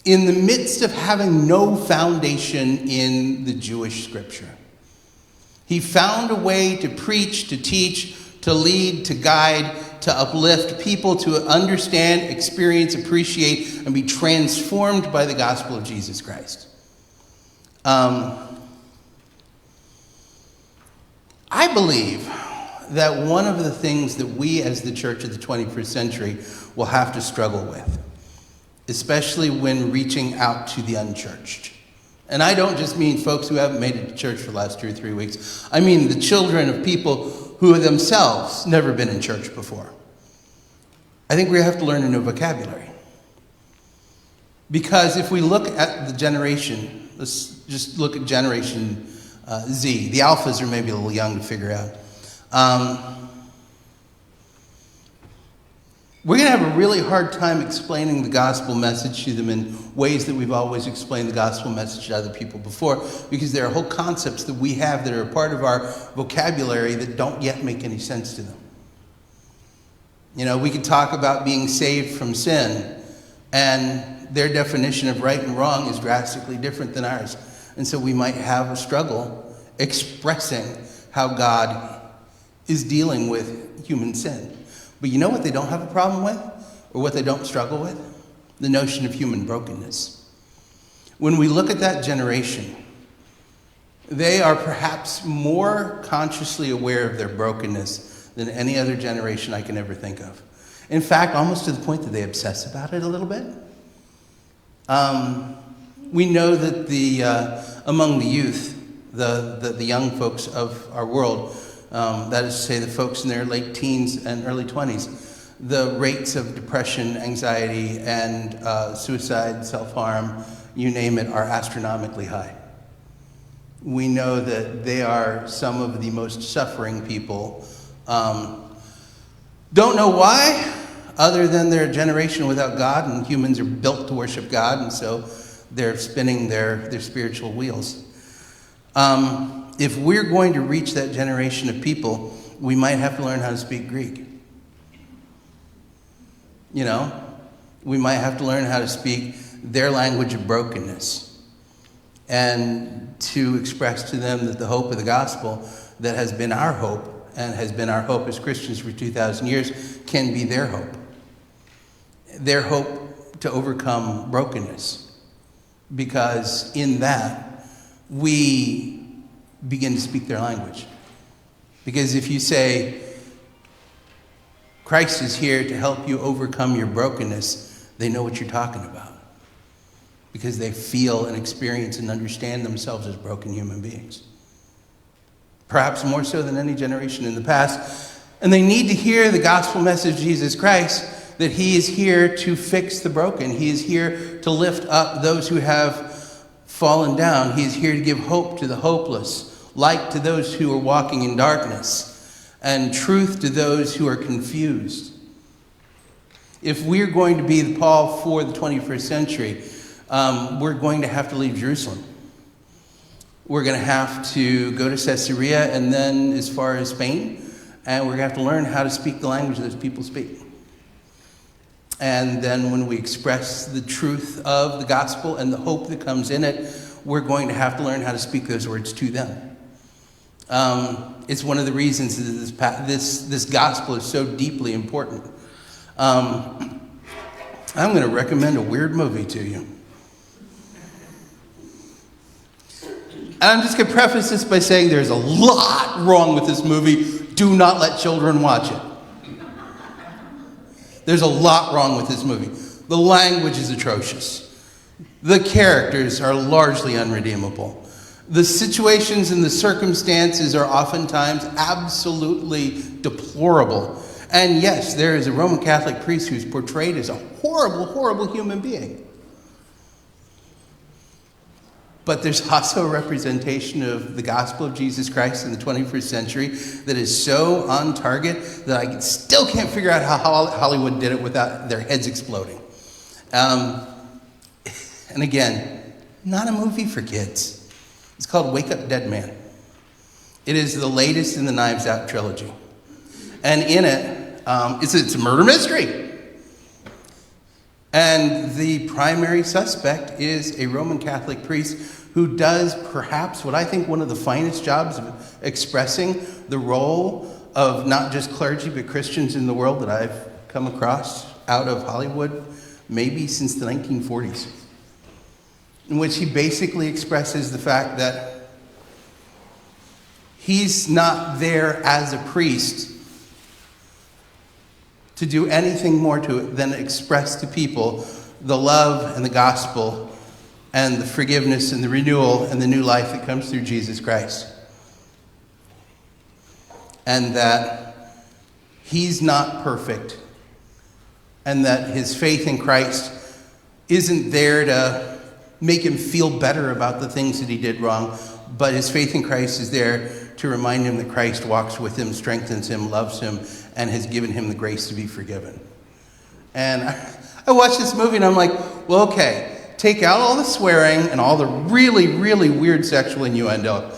in the midst of having no foundation in the Jewish scripture. He found a way to preach, to teach, to lead, to guide, to uplift people to understand, experience, appreciate, and be transformed by the gospel of Jesus Christ. I believe that one of the things that we as the church of the 21st century will have to struggle with, especially when reaching out to the unchurched. And I don't just mean folks who haven't made it to church for the last 2 or 3 weeks. I mean the children of people who have themselves never been in church before. I think we have to learn a new vocabulary. Because if we look at the generation, let's just look at Generation Z. The alphas are maybe a little young to figure out. We're going to have a really hard time explaining the gospel message to them in ways that we've always explained the gospel message to other people before, because there are whole concepts that we have that are a part of our vocabulary that don't yet make any sense to them. You know, we could talk about being saved from sin, And their definition of right and wrong is drastically different than ours. And so we might have a struggle expressing how God is dealing with human sin. But you know what they don't have a problem with, or what they don't struggle with? The notion of human brokenness. When we look at that generation, they are perhaps more consciously aware of their brokenness than any other generation I can ever think of. In fact, almost to the point that they obsess about it a little bit. We know that among the youth, the young folks of our world, that is to say the folks in their late teens and early 20s, the rates of depression, anxiety, and suicide, self-harm, you name it, are astronomically high. We know that they are some of the most suffering people. Don't know why, other than they're a generation without God, and humans are built to worship God, and so they're spinning their spiritual wheels. If we're going to reach that generation of people, we might have to learn how to speak Greek. You know, we might have to learn how to speak their language of brokenness, and to express to them that the hope of the gospel that has been our hope, and has been our hope as Christians for 2,000 years, can be their hope. Their hope to overcome brokenness. Because in that, we begin to speak their language. Because if you say, Christ is here to help you overcome your brokenness, they know what you're talking about. Because they feel and experience and understand themselves as broken human beings. Perhaps more so than any generation in the past. And they need to hear the gospel message of Jesus Christ, that he is here to fix the broken. He is here to lift up those who have fallen down. He is here to give hope to the hopeless, light to those who are walking in darkness, and truth to those who are confused. If we're going to be the Paul for the 21st century, we're going to have to leave Jerusalem. We're going to have to go to Caesarea and then as far as Spain, and we're going to have to learn how to speak the language those people speak. And then when we express the truth of the gospel and the hope that comes in it, we're going to have to learn how to speak those words to them. It's one of the reasons that this gospel is so deeply important. I'm going to recommend a weird movie to you. And I'm just going to preface this by saying there's a lot wrong with this movie. Do not let children watch it. There's a lot wrong with this movie. The language is atrocious. The characters are largely unredeemable. The situations and the circumstances are oftentimes absolutely deplorable. And yes, there is a Roman Catholic priest who's portrayed as a horrible, horrible human being. But there's also a representation of the gospel of Jesus Christ in the 21st century that is so on target that I still can't figure out how Hollywood did it without their heads exploding. And again, not a movie for kids. It's called Wake Up Dead Man. It is the latest in the Knives Out trilogy. And in it, it's a murder mystery. And the primary suspect is a Roman Catholic priest who does perhaps what I think one of the finest jobs of expressing the role of not just clergy but Christians in the world that I've come across out of Hollywood, maybe since the 1940s, in which he basically expresses the fact that he's not there as a priest to do anything more to it than express to people the love and the gospel and the forgiveness and the renewal and the new life that comes through Jesus Christ. And that he's not perfect, and that his faith in Christ isn't there to make him feel better about the things that he did wrong, but his faith in Christ is there to remind him that Christ walks with him, strengthens him, loves him, and has given him the grace to be forgiven. And I watched this movie and I'm like, well, okay, take out all the swearing and all the really, really weird sexual innuendo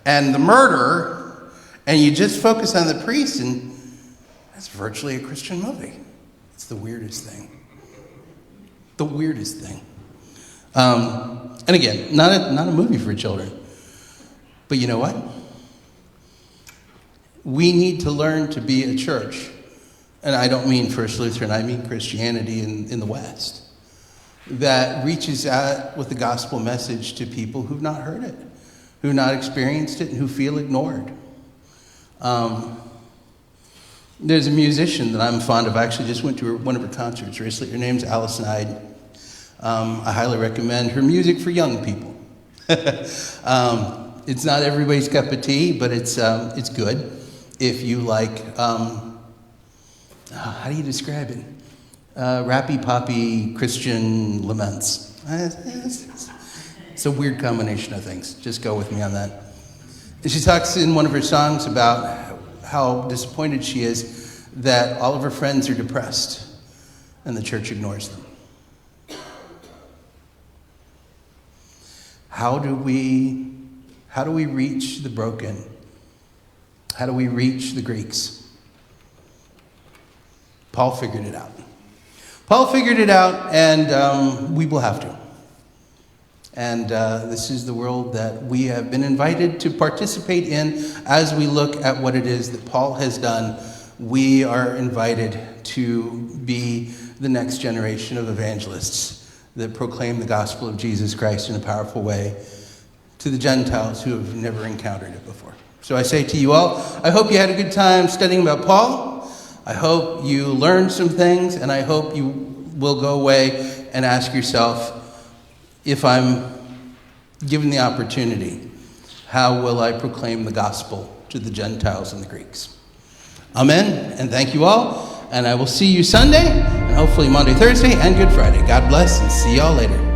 and the murder, and you just focus on the priest, and that's virtually a Christian movie. It's the weirdest thing. The weirdest thing. And again, not a movie for children. But you know what? We need to learn to be a church. And I don't mean First Lutheran, I mean Christianity in the West, that reaches out with the gospel message to people who've not heard it, who've not experienced it, and who feel ignored. There's a musician that I'm fond of. I actually just went to one of her concerts recently. Her name's Alison Hyde. I highly recommend her music for young people. It's not everybody's cup of tea, but it's good if you like. How do you describe it? Rappy poppy Christian laments. It's a weird combination of things. Just go with me on that. And she talks in one of her songs about how disappointed she is that all of her friends are depressed and the church ignores them. How do we reach the broken? How do we reach the Greeks? Paul figured it out. And we will have to. And this is the world that we have been invited to participate in as we look at what it is that Paul has done. We are invited to be the next generation of evangelists that proclaim the gospel of Jesus Christ in a powerful way to the Gentiles who have never encountered it before. So I say to you all, I hope you had a good time studying about Paul. I hope you learned some things, and I hope you will go away and ask yourself, if I'm given the opportunity, how will I proclaim the gospel to the Gentiles and the Greeks? Amen, and thank you all, and I will see you Sunday, and hopefully Monday, Thursday, and Good Friday. God bless, and see y'all later.